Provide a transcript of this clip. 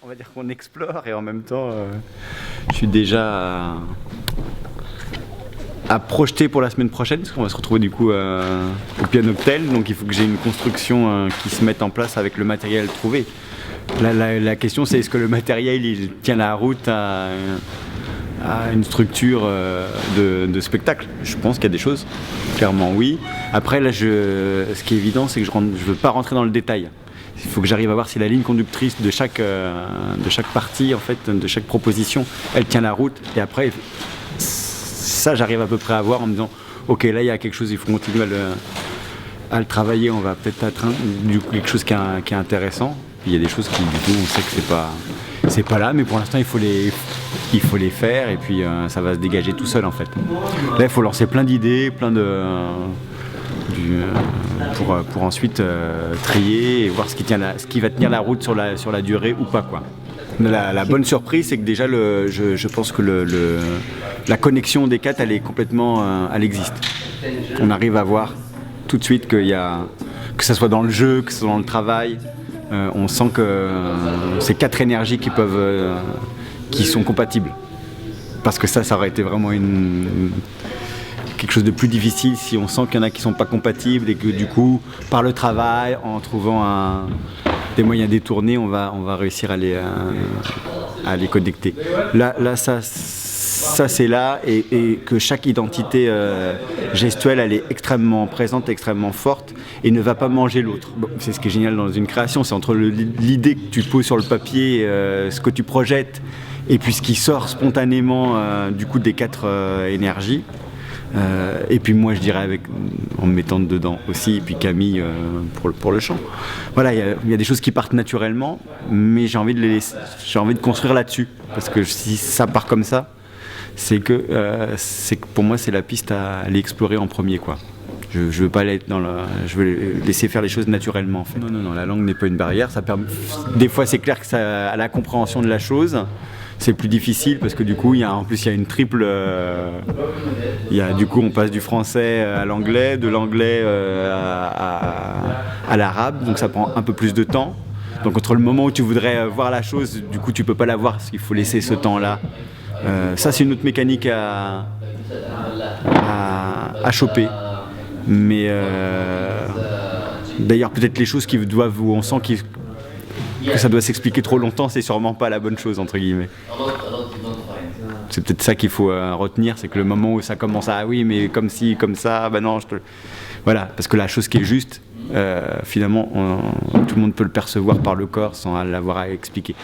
On va dire qu'on explore et en même temps, je suis déjà à projeter pour la semaine prochaine parce qu'on va se retrouver du coup au Pianoctel, donc il faut que j'ai une construction qui se mette en place avec le matériel trouvé. La question c'est est-ce que le matériel il tient la route à une structure de spectacle. Je pense qu'il y a des choses, clairement oui. Après là, ce qui est évident c'est que je veux pas rentrer dans le détail. Il faut que j'arrive à voir si la ligne conductrice de chaque partie, en fait, de chaque proposition, elle tient la route. Et après, ça, j'arrive à peu près à voir en me disant, ok, là, il y a quelque chose, il faut continuer à le travailler. On va peut-être atteindre quelque chose qui est intéressant. Il y a des choses qui, du coup, on sait que c'est pas là, mais pour l'instant, il faut les faire et puis ça va se dégager tout seul, en fait. Là, il faut lancer plein d'idées, pour ensuite trier et voir ce qui va tenir la route sur la durée ou pas, quoi. La bonne surprise, c'est que déjà je pense que la connexion des quatre, elle est complètement, elle existe. On arrive à voir tout de suite que ça soit dans le jeu, que ce soit dans le travail, on sent que c'est quatre énergies qui sont compatibles. Parce que ça aurait été vraiment quelque chose de plus difficile si on sent qu'il y en a qui sont pas compatibles et que du coup, par le travail, en trouvant des moyens détournés, on va réussir à les connecter. Là ça c'est là et que chaque identité gestuelle, elle est extrêmement présente, extrêmement forte et ne va pas manger l'autre. Bon, c'est ce qui est génial dans une création, c'est entre l'idée que tu poses sur le papier, ce que tu projettes et puis ce qui sort spontanément du coup des quatre énergies. Et puis moi je dirais en me mettant dedans aussi, et puis Camille pour le chant. Voilà, il y a des choses qui partent naturellement, mais j'ai envie de construire là-dessus, parce que si ça part comme ça, c'est que pour moi c'est la piste à aller explorer en premier, quoi. Je veux pas aller je veux laisser faire les choses naturellement, en fait. Non, la langue n'est pas une barrière. Ça permet. Des fois c'est clair que à la compréhension de la chose. C'est plus difficile parce que du coup, il y a une triple. Du coup, on passe du français à l'anglais, de l'anglais à l'arabe, donc ça prend un peu plus de temps. Donc entre le moment où tu voudrais voir la chose, du coup, tu peux pas la voir parce qu'il faut laisser ce temps-là. Ça, c'est une autre mécanique à choper. Mais d'ailleurs, peut-être les choses où on sent que ça doit s'expliquer trop longtemps, c'est sûrement pas la bonne chose, entre guillemets. C'est peut-être ça qu'il faut retenir, c'est que le moment où ça commence à « ah oui, mais comme ci, comme ça, bah non, Voilà, parce que la chose qui est juste, finalement, tout le monde peut le percevoir par le corps sans l'avoir à expliquer.